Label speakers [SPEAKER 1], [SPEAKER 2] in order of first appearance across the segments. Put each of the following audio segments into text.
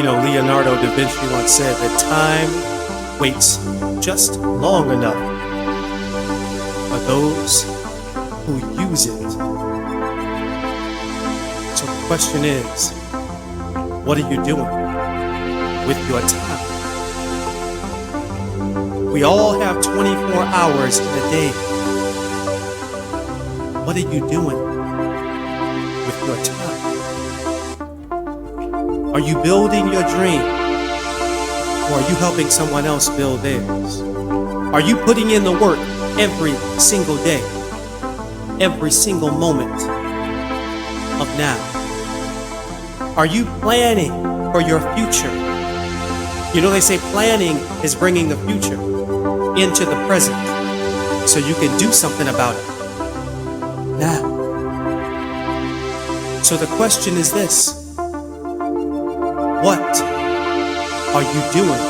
[SPEAKER 1] Leonardo da Vinci once said that time waits just long enough for those who use it. So the question is, what are you doing with your time? We all have 24 hours in a day. What are you doing with your time? Are you building your dream? Or are you helping someone else build theirs? Are you putting in the work every single day, every single moment of now? Are you planning for your future? They say planning is bringing the future into the present so you can do something about it now. So the question is this: what are you doing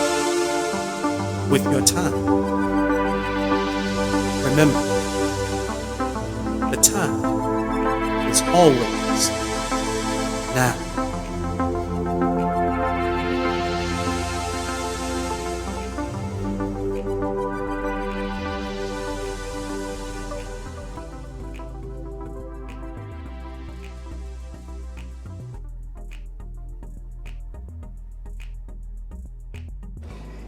[SPEAKER 1] with your time? Remember, the time is always now.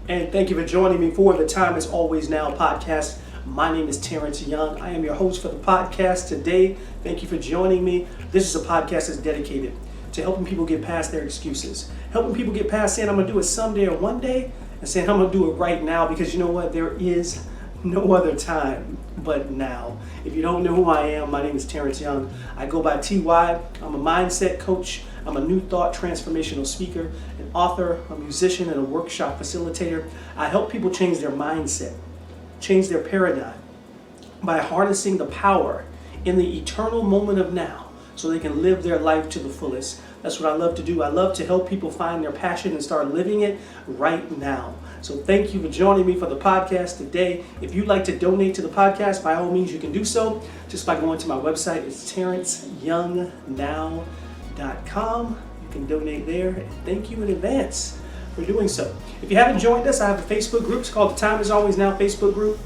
[SPEAKER 2] And thank you for joining me for the Time Is Always Now podcast. My name is Terence Young. I am your host for the podcast today. Thank you for joining me. This is a podcast that's dedicated to helping people get past their excuses, helping people get past saying I'm going to do it someday or one day, and saying I'm going to do it right now, because you know what? There is no other time but now. If you don't know who I am, my name is Terence Young. I go by TY. I'm a mindset coach. I'm a new thought transformational speaker, an author, a musician, and a workshop facilitator. I help people change their mindset, change their paradigm by harnessing the power in the eternal moment of now so they can live their life to the fullest. That's what I love to do. I love to help people find their passion and start living it right now. So thank you for joining me for the podcast today. If you'd like to donate to the podcast, by all means you can do so just by going to my website. It's terenceyoungnow.com. You can donate there, and thank you in advance for doing so. If you haven't joined us, I have a Facebook group. It's called the Time Is Always Now Facebook group.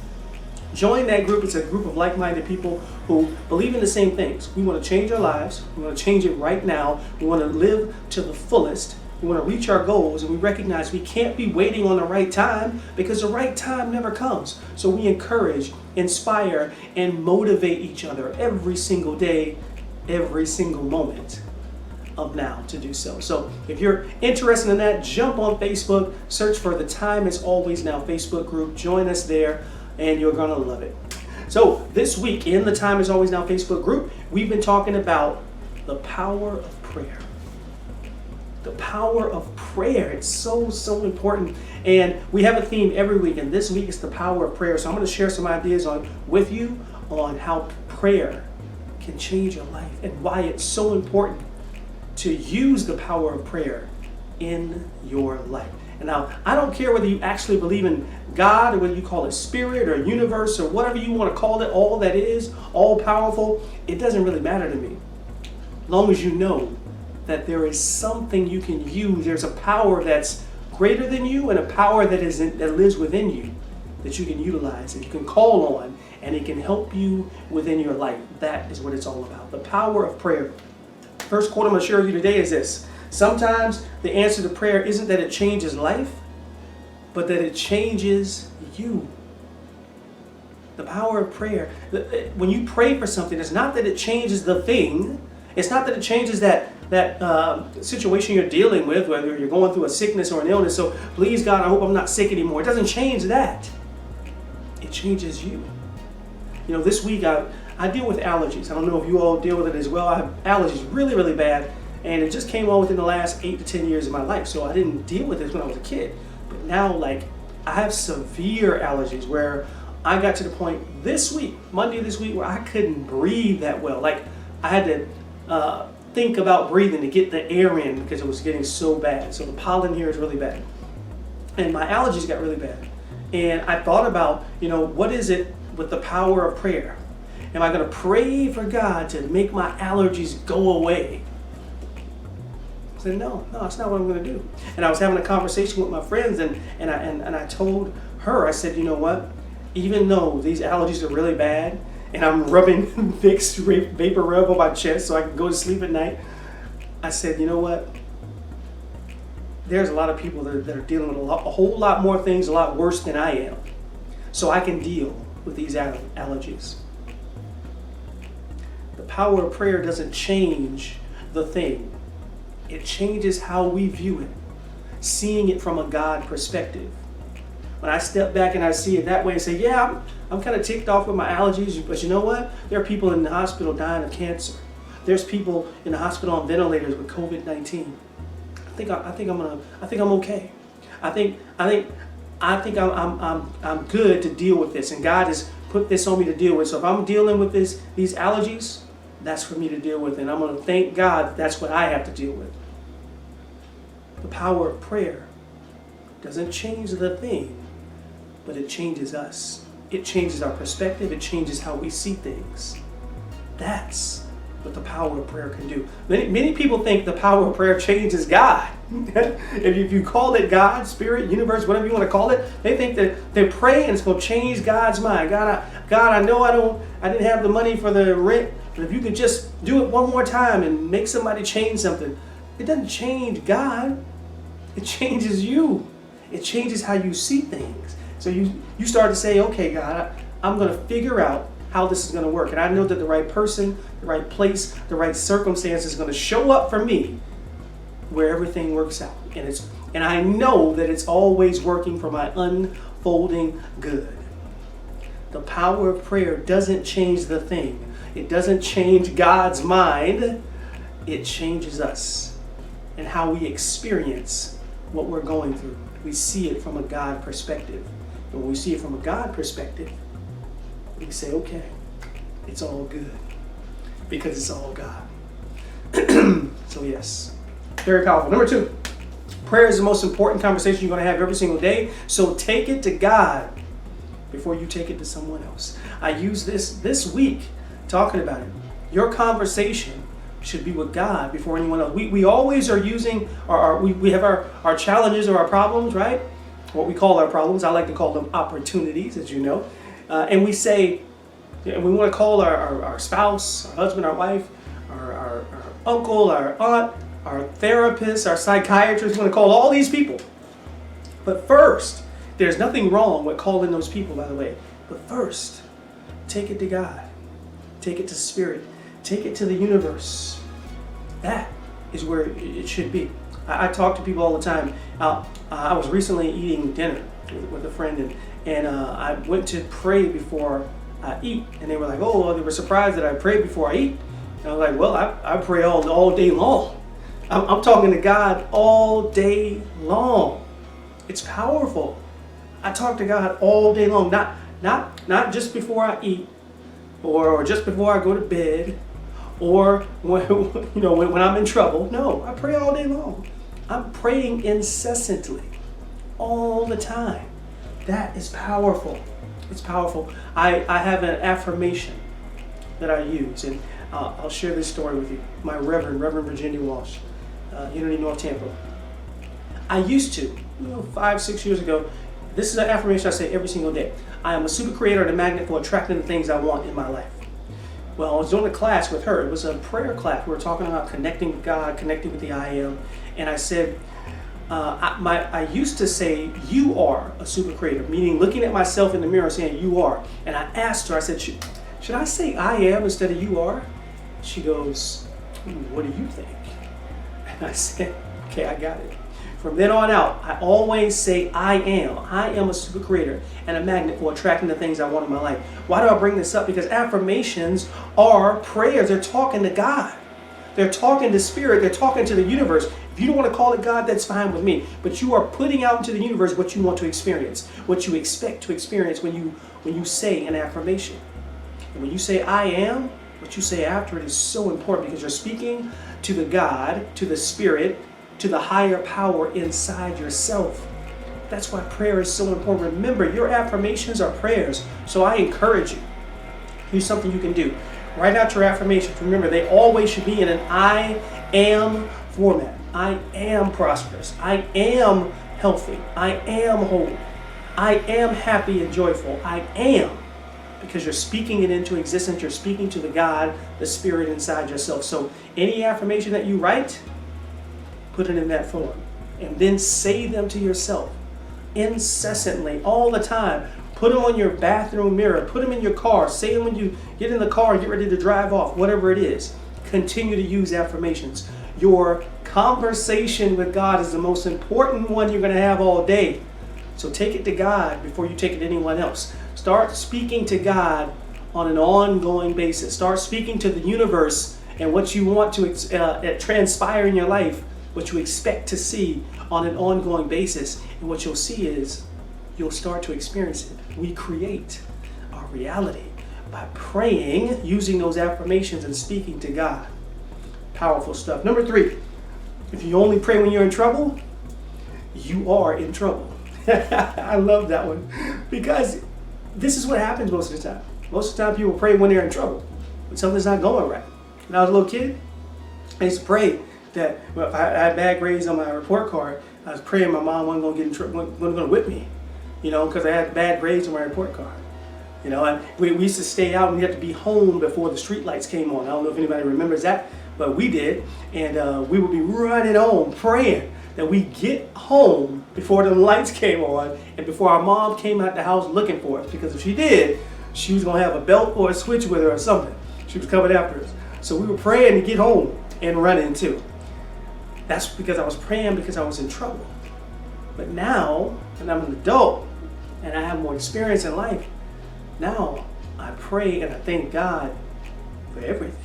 [SPEAKER 2] Join that group. It's a group of like-minded people who believe in the same things. We want to change our lives. We want to change it right now. We want to live to the fullest. We want to reach our goals, and we recognize we can't be waiting on the right time because the right time never comes. So we encourage, inspire, and motivate each other every single day, every single moment of now to do so. So if you're interested in that, jump on Facebook, search for the Time Is Always Now Facebook group, join us there, and you're gonna love it. So this week in the Time Is Always Now Facebook group, we've been talking about the power of prayer. The power of prayer. It's so important. And we have a theme every week, and this week is the power of prayer. So I'm going to share some ideas with you on how prayer can change your life and why it's so important to use the power of prayer in your life. And now, I don't care whether you actually believe in God or whether you call it spirit or universe or whatever you want to call it, all that is, all powerful, it doesn't really matter to me. As long as you know that there is something you can use. There's a power that's greater than you and a power that lives within you that you can utilize and you can call on, and it can help you within your life. That is what it's all about. The power of prayer. First quote I'm going to share with you today is this: sometimes the answer to prayer isn't that it changes life, but that it changes you. The power of prayer. When you pray for something, it's not that it changes the thing. It's not that it changes that situation you're dealing with, whether you're going through a sickness or an illness. So please God, I hope I'm not sick anymore. It doesn't change that. It changes you. This week I deal with allergies. I don't know if you all deal with it as well. I have allergies really, really bad. And it just came on within the last 8 to 10 years of my life. So I didn't deal with this when I was a kid. But now, I have severe allergies where I got to the point this week, Monday this week, where I couldn't breathe that well. I had to think about breathing to get the air in because it was getting so bad. So the pollen here is really bad. And my allergies got really bad. And I thought about, what is it with the power of prayer? Am I going to pray for God to make my allergies go away? I said, no, that's not what I'm going to do. And I was having a conversation with my friends, and I told her, I said, you know what? Even though these allergies are really bad, and I'm rubbing Vicks Vapor Rub on my chest so I can go to sleep at night, I said, you know what? There's a lot of people that are dealing with a whole lot more things a lot worse than I am. So I can deal with these allergies. The power of prayer doesn't change the thing. It changes how we view it, seeing it from a God perspective. When I step back and I see it that way and say, yeah, I'm kind of ticked off with my allergies, but you know what? There are people in the hospital dying of cancer. There's people in the hospital on ventilators with COVID-19. I think I'm okay. I think I'm good to deal with this, and God has put this on me to deal with. So if I'm dealing with these allergies, that's for me to deal with, and I'm going to thank God that's what I have to deal with. The power of prayer doesn't change the thing, but it changes us. It changes our perspective. It changes how we see things. That's what the power of prayer can do. Many people think the power of prayer changes God. If you call it God, Spirit, Universe, whatever you want to call it, they think that they pray and it's going to change God's mind. God, I know I didn't have the money for the rent, but if you could just do it one more time and make somebody change something. It doesn't change God. It changes you. It changes how you see things. So you start to say, okay, God, I'm going to figure out how this is going to work. And I know that the right person, the right place, the right circumstance is going to show up for me where everything works out. And I know that it's always working for my unfolding good. The power of prayer doesn't change the thing. It doesn't change God's mind. It changes us and how we experience what we're going through. We see it from a God perspective. And when we see it from a God perspective, we say, okay, it's all good because it's all God. So yes, very powerful. Number 2, prayer is the most important conversation you're going to have every single day. So take it to God before you take it to someone else. I use this week talking about it. Your conversation should be with God before anyone else. We always are using we have our challenges or our problems, right? What we call our problems. I like to call them opportunities, as you know. And we say, and we want to call our spouse, our husband, our wife, our uncle, our aunt, our therapist, our psychiatrist. We want to call all these people. But first, there's nothing wrong with calling those people, by the way. But first, take it to God. Take it to Spirit. Take it to the universe. That is where it should be. I talk to people all the time. I was recently eating dinner with a friend, and I went to pray before I eat, and they were like, oh, well, they were surprised that I prayed before I eat. And I was like, well, I pray all day long. I'm talking to God all day long. It's powerful. I talk to God all day long, not just before I eat, or just before I go to bed, or when I'm in trouble. No, I pray all day long. I'm praying incessantly, all the time. That is powerful. It's powerful. I have an affirmation that I use, and I'll share this story with you. My Reverend Virginia Walsh, Unity North Tampa. I used to, 5-6 years ago, this is an affirmation I say every single day. I am a super creator and a magnet for attracting the things I want in my life. Well, I was doing a class with her. It was a prayer class. We were talking about connecting with God, connecting with the I am. And I said, I used to say, you are a super creator, meaning looking at myself in the mirror saying, you are. And I asked her, I said, should I say I am instead of you are? She goes, what do you think? And I said, okay, I got it. From then on out, I always say I am. I am a super creator and a magnet for attracting the things I want in my life. Why do I bring this up? Because affirmations are prayers. They're talking to God. They're talking to Spirit. They're talking to the universe. If you don't want to call it God, that's fine with me. But you are putting out into the universe what you want to experience, what you expect to experience when you say an affirmation. And when you say I am, what you say after it is so important because you're speaking to the God, to the Spirit, to the higher power inside yourself. That's why prayer is so important. Remember, your affirmations are prayers. So I encourage you. Here's something you can do. Write out your affirmations. Remember, they always should be in an I am format. I am prosperous. I am healthy. I am whole. I am happy and joyful. I am. Because you're speaking it into existence. You're speaking to the God, the Spirit inside yourself. So any affirmation that you write, put it in that form. And then say them to yourself incessantly, all the time. Put them on your bathroom mirror. Put them in your car. Say them when you get in the car and get ready to drive off, whatever it is. Continue to use affirmations. Your conversation with God is the most important one you're going to have all day. So take it to God before you take it to anyone else. Start speaking to God on an ongoing basis. Start speaking to the universe and what you want to transpire in your life, what you expect to see on an ongoing basis. And what you'll see is you'll start to experience it. We create our reality by praying, using those affirmations and speaking to God. Powerful stuff. Number 3, if you only pray when you're in trouble, you are in trouble. I love that one because this is what happens most of the time. Most of the time people pray when they're in trouble, when something's not going right. When I was a little kid, I used to pray that if I had bad grades on my report card, I was praying my mom wasn't going to get in trouble, wasn't going to whip me, because I had bad grades on my report card. And we used to stay out and we had to be home before the street lights came on. I don't know if anybody remembers that, but we did. And we would be running home praying that we get home before the lights came on and before our mom came out the house looking for us. Because if she did, she was going to have a belt or a switch with her or something. She was coming after us. So we were praying to get home and running too. That's because I was praying because I was in trouble. But now, and I'm an adult and I have more experience in life, now I pray and I thank God for everything.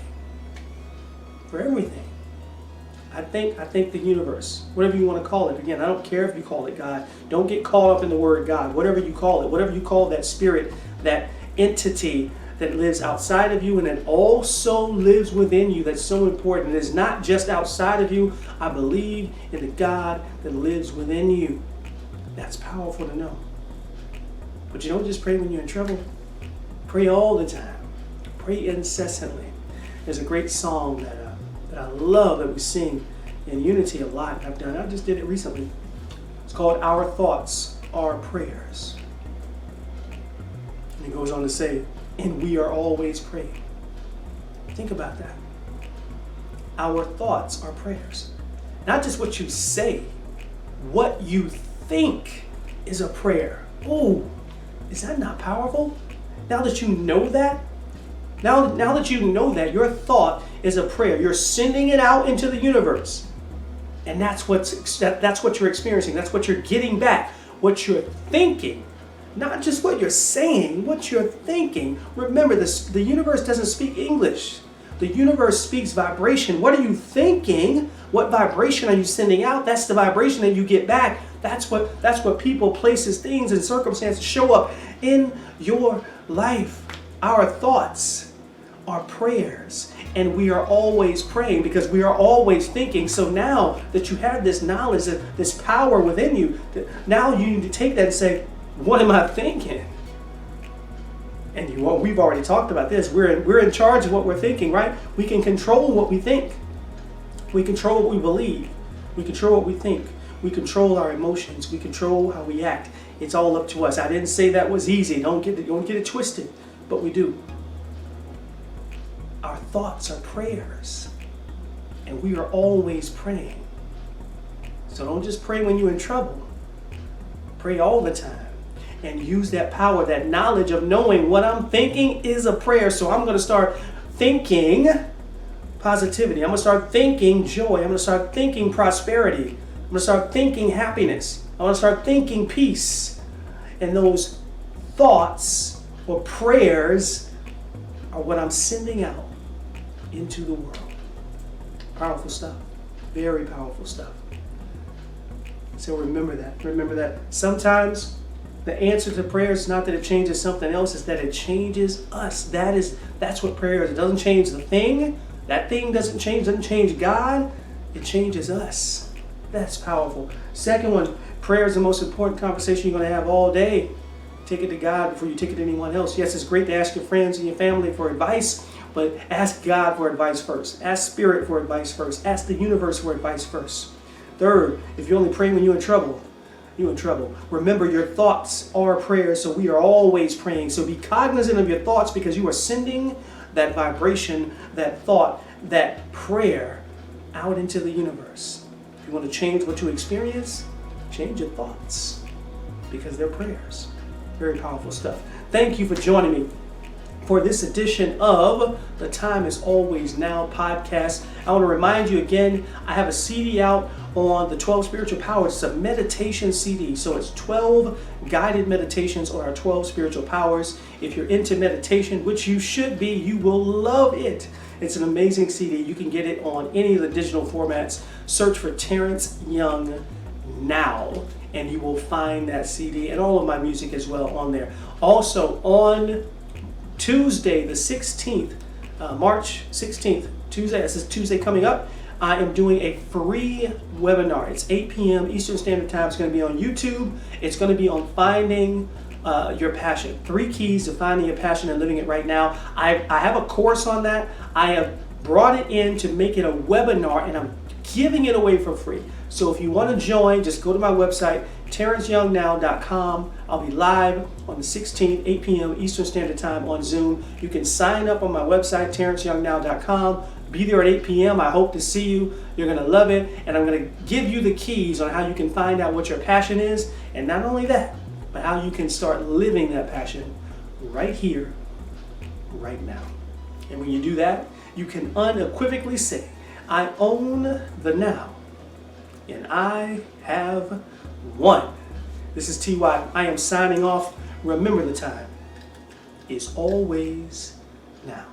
[SPEAKER 2] For everything. I thank the universe, whatever you want to call it. Again, I don't care if you call it God. Don't get caught up in the word God. Whatever you call it, whatever you call that spirit, that entity that lives outside of you and that also lives within you, that's so important. It is not just outside of you. I believe in the God that lives within you. That's powerful to know. But you don't just pray when you're in trouble. Pray all the time. Pray incessantly. There's a great song that I love that we sing in unity a lot. I just did it recently. It's called Our Thoughts Are Prayers. And it goes on to say, and we are always praying. Think about that. Our thoughts are prayers. Not just what you say, what you think is a prayer. Oh, is that not powerful? Now that you know that, now that you know that, your thought is a prayer. You're sending it out into the universe. And that's what you're experiencing. That's what you're getting back. What you're thinking. Not just what you're saying, what you're thinking. Remember, the universe doesn't speak English. The universe speaks vibration. What are you thinking? What vibration are you sending out? That's the vibration that you get back. That's what people, places, things, and circumstances show up in your life. Our thoughts are prayers. And we are always praying because we are always thinking. So now that you have this knowledge, this power within you, now you need to take that and say, what am I thinking? And we've already talked about this. We're in charge of what we're thinking, right? We can control what we think. We control what we believe. We control what we think. We control our emotions. We control how we act. It's all up to us. I didn't say that was easy. Don't get it twisted, but we do. Our thoughts are prayers, and we are always praying. So don't just pray when you're in trouble. Pray all the time, and use that power, that knowledge of knowing what I'm thinking is a prayer. So I'm going to start thinking positivity. I'm going to start thinking joy. I'm going to start thinking prosperity. I'm going to start thinking happiness. I'm going to start thinking peace. And those thoughts or prayers are what I'm sending out into the world. Powerful stuff. Very powerful stuff. So remember that. Remember that sometimes the answer to prayer is not that it changes something else, it's that it changes us. That's what prayer is. It doesn't change the thing. That thing doesn't change God. It changes us. That's powerful. Second one, prayer is the most important conversation you're going to have all day. Take it to God before you take it to anyone else. Yes, it's great to ask your friends and your family for advice, but ask God for advice first. Ask Spirit for advice first. Ask the universe for advice first. Third, if you only pray when you're in trouble, you're in trouble. Remember, your thoughts are prayers, so we are always praying. So be cognizant of your thoughts because you are sending that vibration, that thought, that prayer out into the universe. If you want to change what you experience, change your thoughts because they're prayers. Very powerful stuff. Thank you for joining me for this edition of the Time Is Always Now podcast. I want to remind you again, I have a CD out on the 12 Spiritual Powers. It's a meditation CD. So it's 12 guided meditations on our 12 spiritual powers. If you're into meditation, which you should be, you will love it. It's an amazing CD. You can get it on any of the digital formats. Search for Terence Young Now, and you will find that CD and all of my music as well on there. Also on Tuesday, the 16th, March 16th, Tuesday, this is Tuesday coming up, I am doing a free webinar. It's 8 p.m. Eastern Standard Time. It's going to be on YouTube. It's going to be on finding your passion. 3 keys to finding your passion and living it right now. I have a course on that. I have brought it in to make it a webinar, and I'm giving it away for free. So if you want to join, just go to my website, terenceyoungnow.com. I'll be live on the 16th, 8 p.m. Eastern Standard Time on Zoom. You can sign up on my website, terenceyoungnow.com. Be there at 8 p.m. I hope to see you. You're going to love it. And I'm going to give you the keys on how you can find out what your passion is. And not only that, but how you can start living that passion right here, right now. And when you do that, you can unequivocally say, I own the now. And I have won. This is TY. I am signing off. Remember, the time is always now.